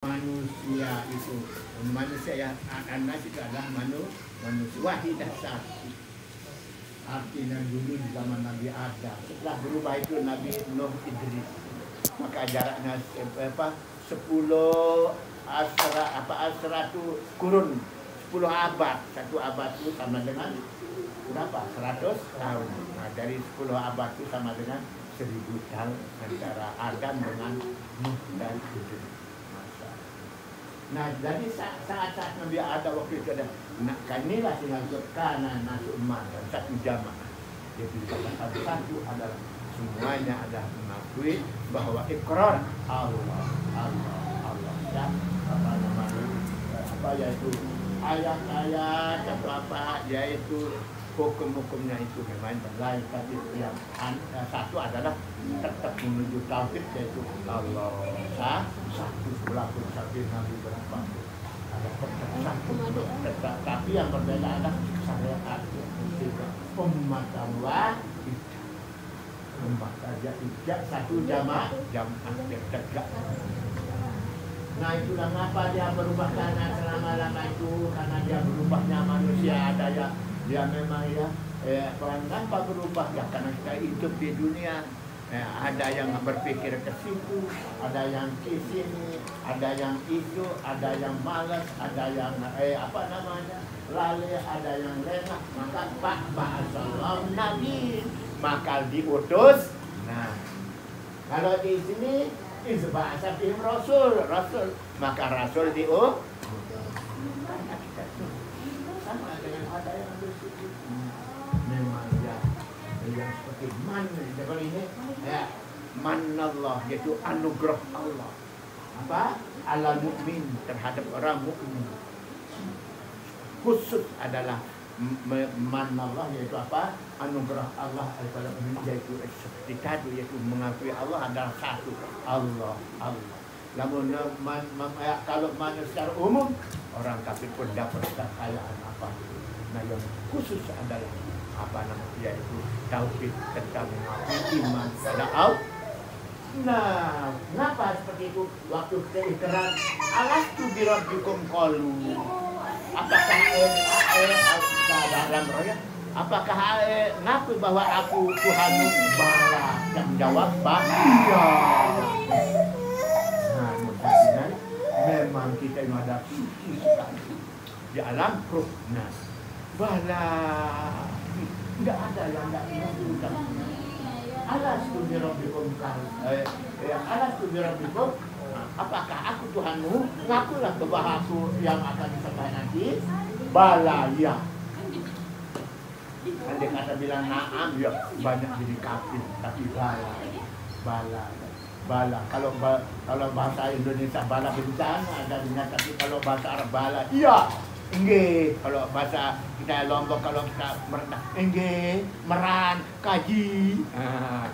manusia itu, manusia yang anas itu adalah manusia wahidah satu. Artinya dulu di zaman Nabi Adam, setelah berubah itu Nabi Nuh Idris, maka jaraknya 10 asra itu kurun 10 abad. Satu abad itu sama dengan berapa? 100 tahun. Nah, dari 10 abad itu sama dengan 1000 tahun antara Adam dengan Nuh dan Idris. Nah, jadi saat Nabi Adam waktu itu ada, nah, inilah sinasut kanan nasut man dan satu jamaah. Jadi satu adalah semuanya adalah mengakui bahwa ikrar Allah dan apa namanya yaitu ayat-ayat atau apa yaitu hukum-hukumnya itu memang berlain, tapi yang satu adalah tetap menuju tauhid, yaitu Allah satu pelaku sapi Nabi berapa ada satu tetap, tapi yang berbeda adalah syariat umat Allah umat saja tidak satu jamaah tegak. Nah, itulah mengapa dia berubah karena selama-lama itu, karena dia berubahnya manusia. Ada yang dia memang kenapa berubah ya, karena kita hidup di dunia. Ada yang berpikir ke situ, ada yang ke sini, ada yang itu, ada yang malas, ada yang lalai, ada yang lengah. Maka ba'asallahu nabi, maka diutus. Nah, kalau di sini izba'asa bihim rasul, maka rasul diutus. Sama dengan ada yang bersitu. Memang yang seperti man ini ya, manallah, yaitu anugerah Allah ala mukmin, terhadap orang mukmin. Khusus adalah manallah, yaitu anugerah Allah kepada mukmin, yaitu seperti tadi, yaitu mengakui Allah adalah satu, Allah. Namun kalau manusia secara umum, orang kafir pun dapat kekayaan apa. Nah, yang khusus adalah yaitu tauhid, tentang mengakui iman pada Allah. Nah, kenapa seperti itu? Waktu keikrar alastu birabbikum qalu, apakah dalam roya, apakah ngaku bahwa aku Tuhanmu? Bala, yang jawab iya. Nah, mudah-mudahan memang kita ini ada suci sekali di alam ruh. Nah, bala, tidak ada yang tidak menunjukkan. Alastu birabbikum alastu birabbikum, apakah aku Tuhanmu? Ngakulah bahwa aku yang akan disembah nanti. Bala, ya. Andai kata bilang naam, ya banyak jadi kafir. Tapi bala. Kalau bahasa Indonesia bala bencana adanya, tapi kalau bahasa Arab bala, iya. Enggak, kalau bahasa kita Lombok, kalau kita merendah, enggak, meran, kaji.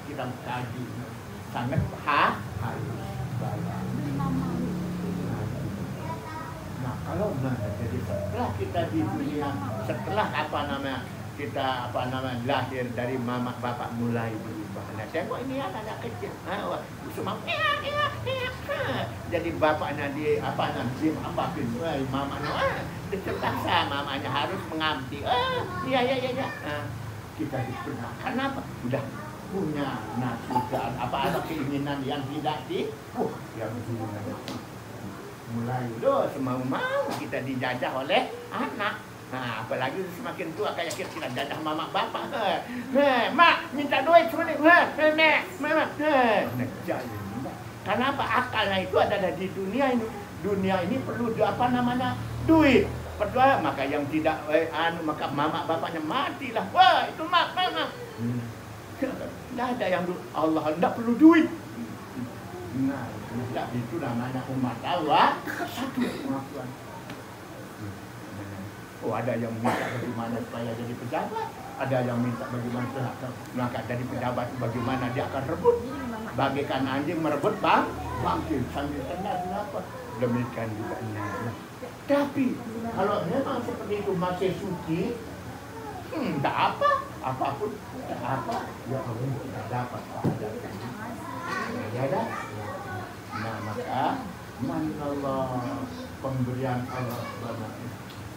Kita kaji. Sangat halus. Nah, kalau jadi setelah kita di dunia, setelah kita lahir dari mama bapak mulai berubah. Nah, tengok ini anak kecil. Semua jadi bapaknya di apapun, mamanya terpaksa, mamanya harus mengabdi. Iya. Kita dipenuhi. Kenapa? Udah punya nasihat, ada keinginan yang tidak yang mulai semau kita dijajah oleh anak. Nah, apalagi semakin tua kayak kita jajah mama bapak. Mak, minta duit semua nih. Kenapa? Akalnya itu ada di dunia ini. Dunia ini perlu duit. Percaya, maka yang tidak maka mama bapaknya matilah. Wah, itu mama. Tidak ada yang Allah tidak perlu duit. Nah, itu namanya umat Allah satu pengakuan. Ada yang minta bagaimana supaya jadi pejabat, ada yang minta bagaimana maka jadi pejabat bagaimana dia akan rebut, bagaikan anjing merebut bangkit sambil tendang apa, demikian juga. Tapi kalau memang seperti itu masih suci, tak apapun, tak apa, ya Allah tidak dapat ada. Ya dah. Nah, maka Manallah, pemberian Allah banyak.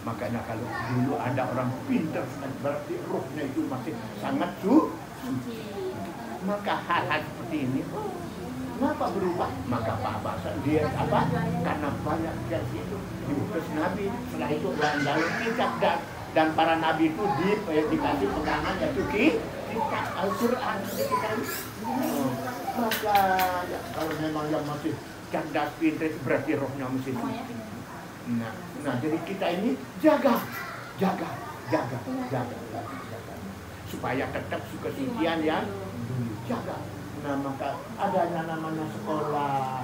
Makanya kalau dulu ada orang pintar, berarti rohnya itu masih sangat suci. Maka hal-hal seperti ini, kenapa berubah? Maka Pak Basan dia apa? Karena banyak dari itu diutus Nabi. Setelah itu dalam kitab dan para Nabi itu dikasih pegangan yaitu kitab Al-Quran kita ini. Maka ya, kalau memang yang masih cerdas pintar berarti rohnya mesti suci. Nah, jadi kita ini jaga supaya tetap kesucian yang jaga. Nah, maka adanya namanya sekolah.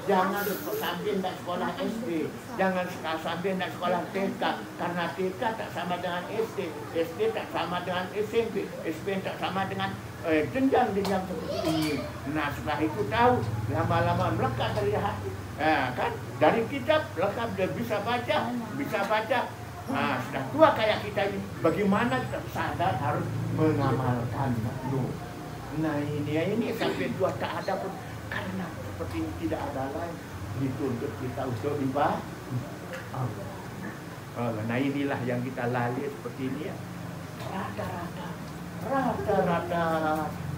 Jangan sampai tidak sekolah SD, jangan sampai tidak sekolah TK, karena TK tak sama dengan SD, SD tak sama dengan SMP, SMP tak sama dengan jenjang-jenjang seperti ini. Nah, setelah itu tahu, lama-lama melekat dari hati. Kan dari kitab lengkap dia bisa baca. Nah, sudah tua kayak kita ini, bagaimana kita sadar harus mengamalkan dulu. Nah, ini sampai tua tak ada pun, karena seperti ini tidak ada lain dituntut kita untuk ibadah. Nah, inilah yang kita lalui seperti ini ya. Rata-rata.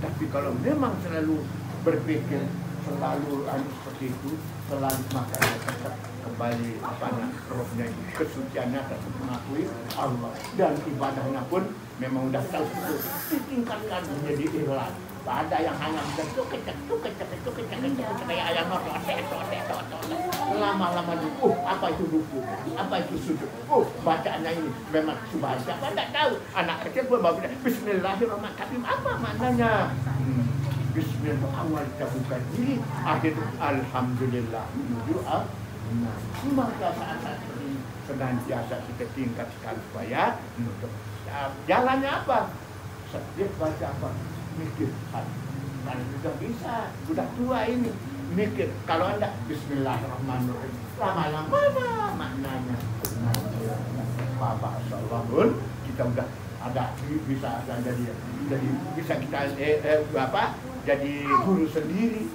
Tapi kalau memang selalu berpikir selalu seperti itu, selalu makanya tetap kembali rohnya itu, kesuciannya tetap mengakui Allah, dan ibadahnya pun memang sudah tahu ditingkatkan menjadi ikhlas. Ada yang hanya itu kecek kayak ayam noto, lama-lama dulu, apa itu ruku, apa itu sujud, bacaannya ini memang subhan siapa tidak tahu. Anak kecil pun bawa Bismillahirrahmanirrahim, tapi apa maknanya? Bismillah, awal kita buka diri, akhir Alhamdulillah menuju nah, maka saat-saat ini senantiasa kita tingkatkan supaya menutup. Jalannya apa? Setiap baca apa? Mikir. Karena sudah bisa, sudah tua ini mikir. Kalau anda Bismillahirrahmanirrahim, lama-lama maknanya. Bapak Sallallahu kita udah ada bisa jadi bisa kita jadi guru sendiri.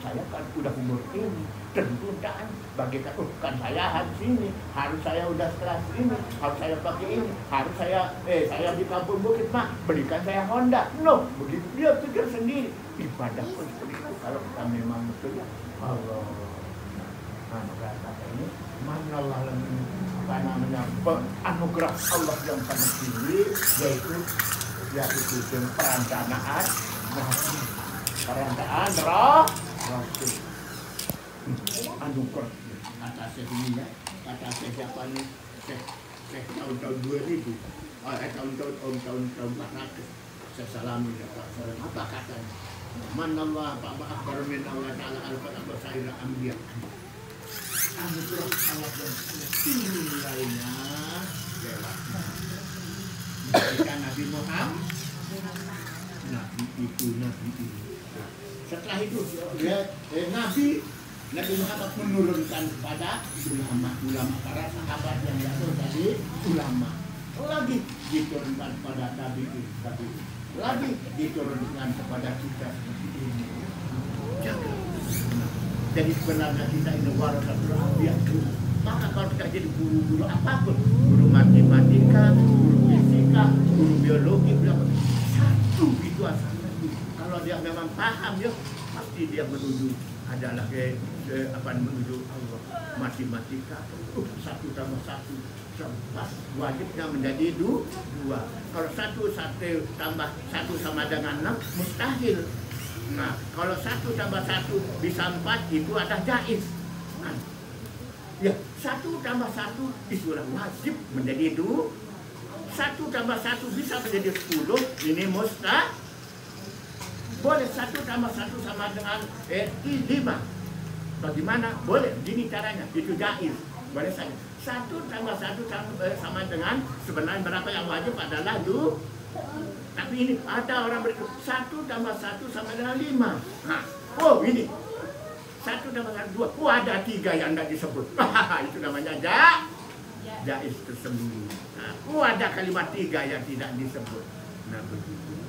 Saya kan udah umur ini, tentu kan bagaikan kan saya harus ini, harus saya udah kelas ini, harus saya pakai ini, harus saya di kampung Bukit Mak berikan saya Honda. No, begitu dia pikir sendiri. Ibadah pun seperti itu kalau kita memang betul ya Allah. Nah, kata ini manallah apa namanya anugerah Allah yang sangat tinggi, yaitu perencanaan roh Rasul. Anugerah kata saya ini ya, kata saya siapa nih? Saya tahun-tahun 2000, tahun 400 saya salami apa katanya? Manallah akbar min Allah Ta'ala al-fatah saira anbiya. Anugerah Allah yang tinggi nilainya lewat Nabi Muhammad. Nabi ini. Setelah itu Nabi Muhammad menurunkan kepada ulama para sahabat yang jatuh tadi ulama. Lagi diturunkan kepada Nabi, lagi diturunkan kepada kita seperti ini. Jadi sebenarnya kita ini warasatul anbiya. Maka kalau kita jadi guru apapun, guru matematika, guru fisika, guru biologi, satu itu asalnya. Kalau dia memang paham ya, pasti dia menuju adalah menuju Allah. Matematika 1 tambah 1 wajibnya menjadi 2. Kalau 1 tambah 1 sama dengan 6 mustahil. Nah, kalau 1 tambah 1 bisa 4 itu ada jaiz. Nah, ya 1 tambah 1 itulah wajib menjadi 2. 1 tambah 1 bisa menjadi 10, ini mustahil. Boleh 1 tambah 1 sama dengan 5. Bagaimana? Boleh, gini caranya, itu jaiz. Boleh saja. 1 tambah 1 sama dengan sebenarnya berapa yang wajib adalah 2. Tapi ini ada orang berikut 1 tambah 1 sama dengan 5. Nah, ini 1 tambah 1 2. Ada 3 yang tidak disebut. Itu namanya jaiz tersembunyi. Nah, ada kalimat 3 yang tidak disebut. Nah, begitu.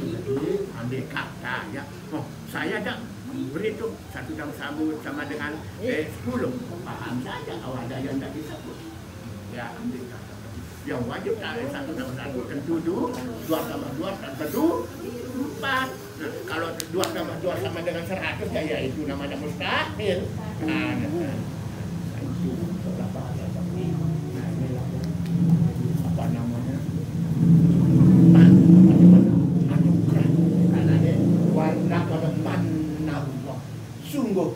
Jadi andai kata ya, saya berhitung 1 tahun sambut sama dengan 10. Paham saja kalau ada yang tidak disebut. Ya, ambil kata. Yang wajib tarik 1 tambah 1 tentu 2, 2 tambah 2 tentu 4. Nah, kalau 2 tambah 2 sama dengan 100 ya itu namanya mustahil. Nah, itu berapa ada tapi nah inilah apa namanya anugerah karena warna pada mana Allah sungguh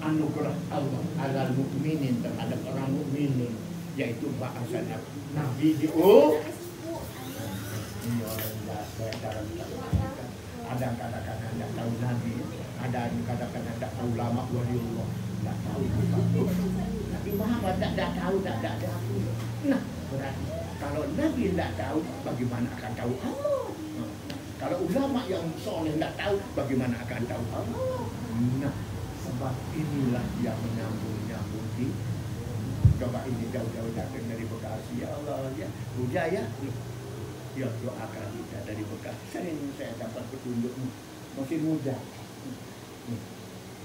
anugerah Allah alal mukminin terhadap orang mukminin yaitu bahasanya Nabi di ini orang dalam ada kadang-kadang tidak tahu Nabi, ada kadang-kadang tidak tahu lama waliullah, tidak tahu Nabi Muhammad tidak tahu, tidak ada. Nah, berarti kalau Nabi tidak tahu, bagaimana akan tahu Allah? Kalau ulama yang soleh tidak tahu, bagaimana akan tahu Allah? Nah, sebab inilah yang menyambung-nyambung di coba ini jauh-jauh datang dari Bekasi, ya Allah ya, udah ya. Ya doakan kita dari Bekasi. Sering saya dapat petunjuk masih muda.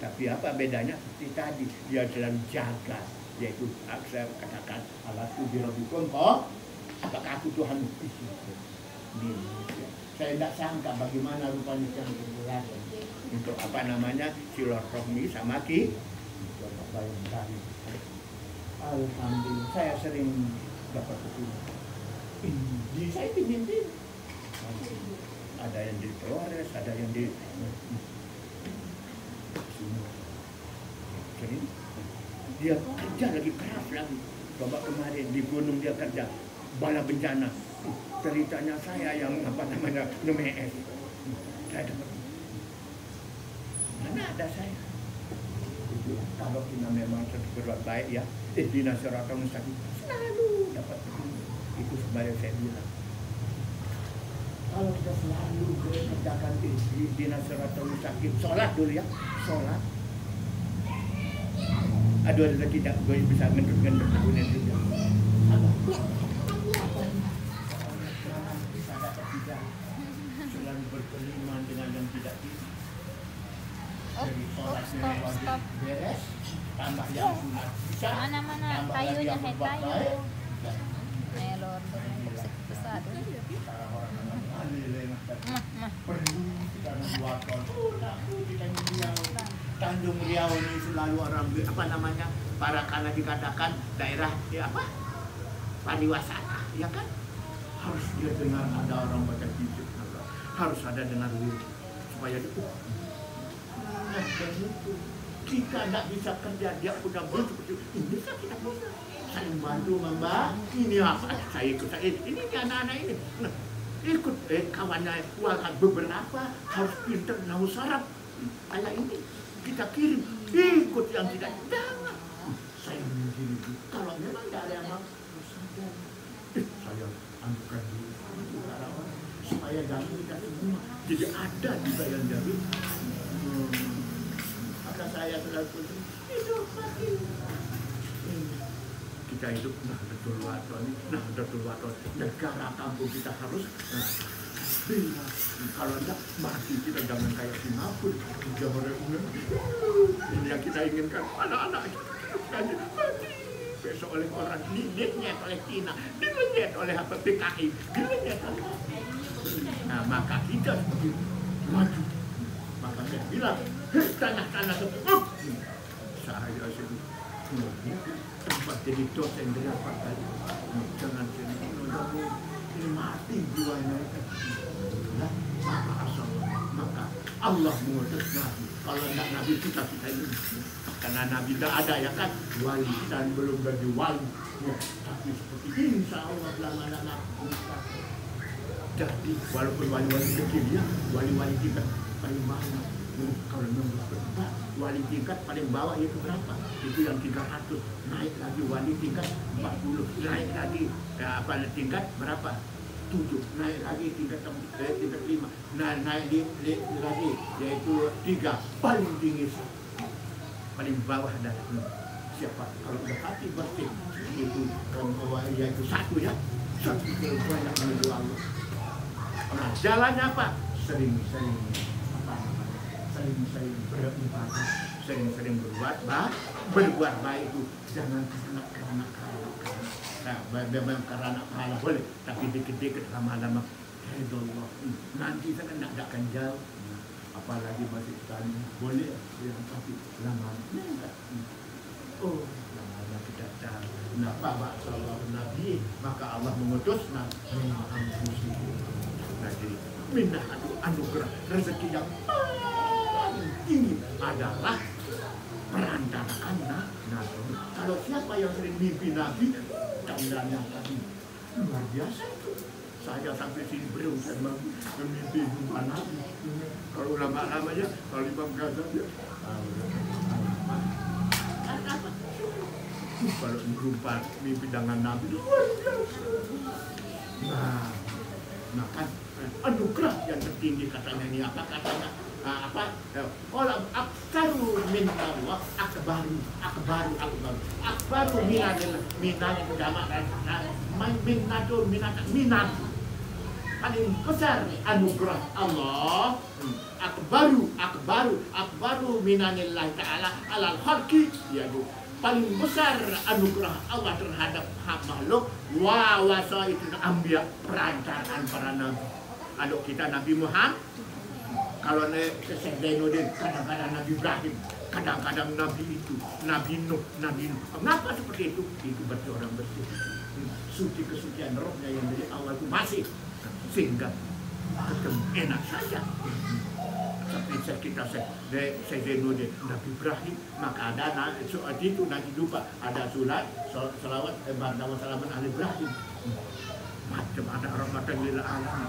Tapi apa bedanya? Seperti tadi dia selalu jaga, yaitu saya katakan alastu birabbikum apakah aku Tuhan? Saya tidak sangka bagaimana rupanya yang berlaku untuk apa namanya silaturahmi sama alhamdulillah saya sering dapat petunjuk. Di saya pimpin ada yang di Flores, ada yang di jadi dia kerja lagi keras lagi. Coba kemarin di gunung dia kerja bala bencana. Ceritanya saya yang apa namanya NMS. Saya dapat mana ada saya. Kalau kita memang berbuat baik ya, Ihdinash Shiratal Mustaqim selalu dapat itu sebenarnya saya bilang. Kalau kita selalu kerjakan Ihdinash Shiratal Mustaqim, sholat dulu ya, sholat. Aduh, ada tidak gue bisa ngendut-ngendut tahunnya juga. Selalu berkeliman dengan yang tidak bisa. Dari sholatnya wajib beres, tambah yang sunat bisa. Mana-mana kayunya, kayu. Melon besar. Tanjung Riau ini selalu orang apa namanya para karena dikatakan daerah ya apa pariwisata ya kan harus dia dengar ada orang baca fisik harus ada dengar supaya itu jika tidak bisa kerja dia punya seperti ini bisa kita bisa saling bantu mbak ini apa saya ikut saya ini anak-anak ini nah, ikut kawannya beberapa harus pintar nahu sarap kayak ini kita kirim ikut yang tidak jangan saya begini kalau memang tidak ada yang mau saya anugerah dulu supaya jangan kita semua jadi ada juga yang jadi maka saya selalu hidup lagi kita hidup betul waton negara kampung kita harus kalau enggak mati kita jangan kayak Singapura jangan ini yang kita inginkan anak-anak kita mati besok oleh orang dilenyet oleh Cina dilenyet oleh apa PKI dilenyet nah maka kita seperti maju maka saya bilang tanah-tanah tersebut saya sendiri tempat jadi dosen berapa kali jangan jadi ini mati jiwanya maka Allah mengutus Nabi kalau tidak Nabi kita ini karena Nabi tidak ada ya kan wali dan belum jadi wali ya, tapi seperti insya Allah lama-lama jadi walaupun wali-wali kecil ya wali-wali kita paling bawah kalau memang wali tingkat paling bawah itu berapa itu yang 300 naik lagi wali tingkat 40 naik lagi ya, apa tingkat berapa 7 naik lagi tingkat 5 nah naik lagi yaitu 3 paling tinggi paling bawah dan siapa kalau udah hati bersih itu yaitu 1 ya 1 banyak menuju Allah nah jalannya apa sering apa namanya sering-sering beribadah, sering-sering berbuat baik itu jangan karena pahala boleh, tapi dikit-dikit lama-lama Allah nanti saya kan tidak akan jauh, apalagi masih tani boleh ya, tapi lama-lama lama-lama kita tahu. Nah, Bapak Sallallahu Nabi, maka Allah mengutus Nabi minah anugerah rezeki yang paling tinggi adalah perantaraan Nabi. Kalau siapa yang sering mimpi Nabi, tandanya tadi luar biasa itu. Saya sampai sini berusaha memimpi jumpa Nabi. Kalau lama-lamanya, kalau Imam Ghazali kalau berupa mimpi dengan Nabi luar biasa. Nah kan anugerah yang tertinggi katanya ini apa katanya? Kalau aksaru min Allah akbaru minanya pertama minat paling besar anugerah Allah akbaru minanillah ta'ala alal khalqi, yaitu paling besar anugerah Allah terhadap makhluk wasa itu ambil perantaraan para nabi. Anak kita Nabi Muhammad, kalau Syekh Zainuddin, kadang-kadang Nabi Ibrahim, kadang-kadang Nabi itu, Nabi Nuh. Kenapa seperti itu? Itu berarti orang bersih. Suci kesucian rohnya yang dari Allah itu masih, sehingga ketemu enak saja. Tapi kita Syekh Zainuddin, Nabi Ibrahim, maka ada soal itu nanti lupa ada salawat ba'da salaman ala Ibrahim. Macam ada rahmatan lil alamin.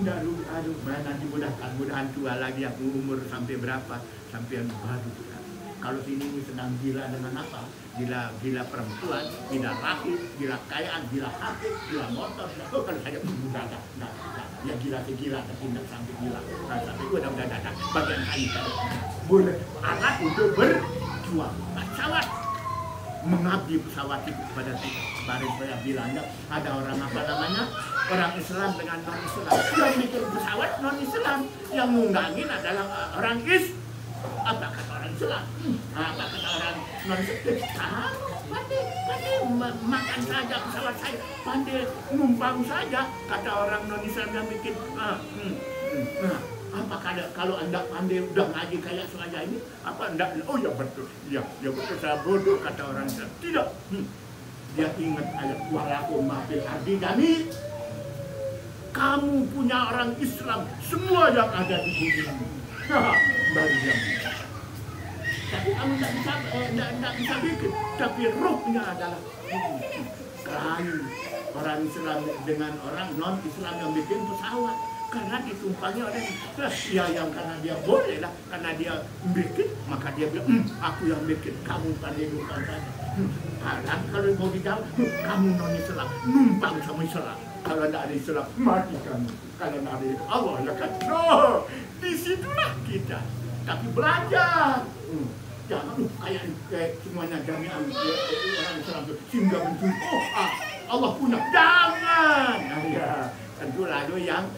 Aduh, nanti mudahan tua lagi yang umur sampai berapa, sampai yang baru. Kalau sini sedang gila dengan apa? Gila perempuan, gila laki, gila kayaan, gila hati, gila motor. Kalau saya mudah ya gila tapi tidak sampai gila. Sampai itu udah datang bagian kayu. Boleh alat untuk berjuang. Pesawat mengabdi pesawat itu kepada kita. Kemarin saya bilangnya ada orang apa namanya, orang Islam dengan non Islam. Yang bikin pesawat non Islam, yang nunggangin adalah orang apa kata orang Islam? Apa kata orang non Islam? Pandai makan saja pesawat saya, pandai numpang saja kata orang non Islam yang bikin. Apa kalau anda pandai udah ngaji kayak sengaja ini apa enggak? Oh ya betul, ya betul, saya bodoh kata orang Islam. Tidak, dia ingat ayat walakum mafil ardi kami. Kamu punya orang Islam semua yang ada di bumi ini. Bayang. Tapi kamu tidak bisa bikin, tapi rohnya adalah kayu. Orang Islam dengan orang non Islam yang bikin pesawat. Karena ditumpangi oleh ya yang karena dia boleh lah, karena dia bikin maka dia bilang aku yang bikin, kamu pandai numpang saja. Kalau mau dijawab kamu non Islam numpang sama Islam, kalau tidak ada Islam mati kamu, kalau tidak ada Allah ya kan. Disitulah kita tapi belajar. Jangan kayak semuanya jami'an orang Islam itu sehingga mencuri Allah punya, jangan. Ya tentu lalu yang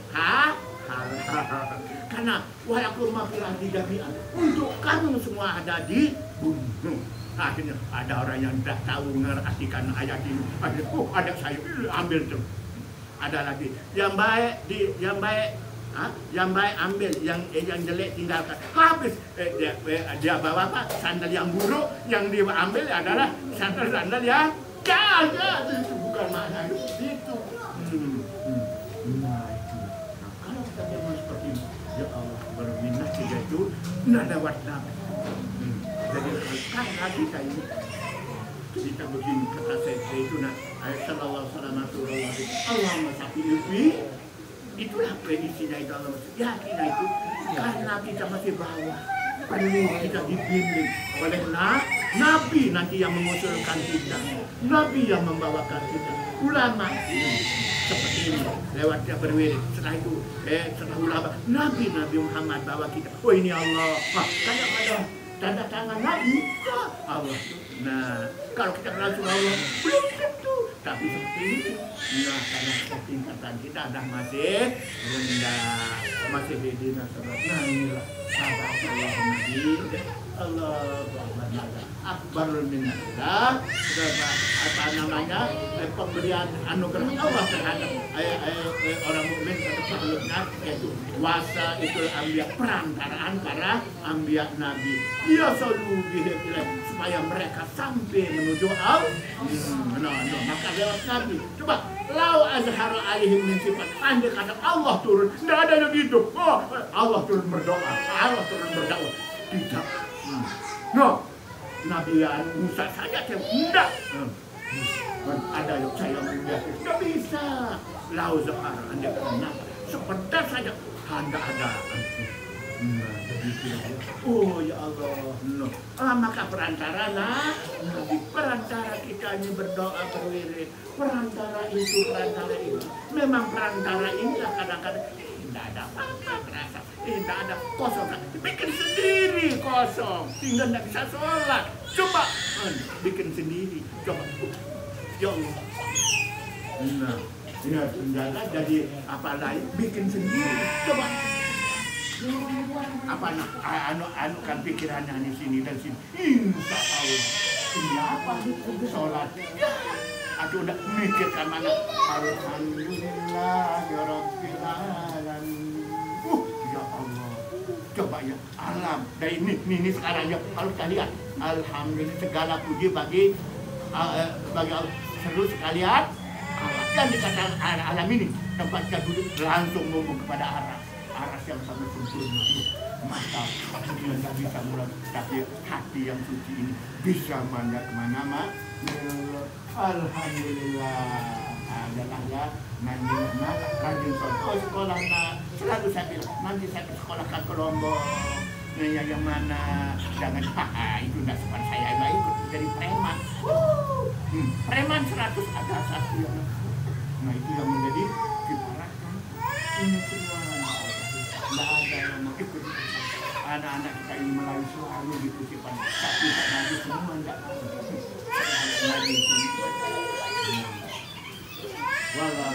karena walaupun mafilah di jami'an untuk kamu semua ada di bumi. Akhirnya ada orang yang tidak tahu mengartikan ayat ini. Ada saya ambil tuh. Ada lagi yang baik yang baik ambil, yang jelek tinggalkan. Habis dia bawa apa? Sandal yang buruk, yang dia ambil adalah sandal yang jahat. Itu bukan makna itu. Nah itu. Kalau kita memang seperti ini, ya Allah berminat kita itu nadawat Nabi. Jadi karena kita ini kita begini kata saya itu ayat sallallahu alaihi wasallam Allahumma syafi'i. Itulah prediksinya itu Allah. Yakin itu karena kita masih bawah, perlu kita dibimbing oleh Nabi nanti yang mengusulkan kita, Nabi yang membawakan kita, ulama seperti ini lewat dia berwirid. Setelah itu setelah ulama Nabi Muhammad bawa kita. Oh ini Allah. Karena ada tanda tangan Nabi Allah. Nah kalau kita langsung Allah belum tentu, tapi seperti ini Nah, karena tingkatan kita dah masih rendah, masih di nasarat. Nah, inilah sahabat Allah Nabi Allah Akbar minallah. Apa namanya, pemberian anugerah Allah terhadap orang mukmin sebelumnya, yaitu wasa itu ambiya, perantaraan para ambiya nabi. Dia selalu dihidupkan supaya mereka sampai menuju maka lewat nabi. Coba lau azharu alaihim min sifat, andai kata Allah turun, tidak ada yang hidup. Oh, Allah turun berdoa, Allah turun berdakwah. Tidak. No, Nabi Musa saja tidak. Ada yang saya mulia, tidak bisa. Lau zahar, andai kata sebentar saja, anda ada. Oh ya Allah, no. Maka perantara perantara kita ini berdoa berwirid, perantara itu. Memang perantara ini kadang-kadang tidak ada apa-apa terasa, tidak ada kosong, bikin sendiri kosong, tinggal tidak bisa sholat. Coba bikin sendiri, coba. Ya Allah. Nah, ya tinggal jadi apa lain, bikin sendiri, coba. Apa anu kan pikirannya di sini dan sini. Insya Allah ini apa sholat ya. Aku udah mikirkan mana. Alhamdulillah ya Rabbil alamin. Ya Allah, coba ya alam. Dan ini sekarang ya kalau kalian alhamdulillah segala puji bagi Allah. Seru sekalian alam. Dan dikatakan alam ini tempatnya duduk langsung ngomong kepada aras yang sangat sempurna. Maka dia tidak bisa mulai, tapi hati yang suci ini bisa kemana-mana. Alhamdulillah. Adalah nanti sekolah selalu saya bilang nanti saya sekolahkan ke Lombok. Yang mana jangan itu tidak seperti saya ikut jadi preman. Preman 100 ada satu yang nah itu yang menjadi kiparatkan ini semua. Tidak ada yang mau ikut. Anak-anak kita ini Melayu selalu ditutupkan, tapi tak lagi semua tidak lagi itu. Walau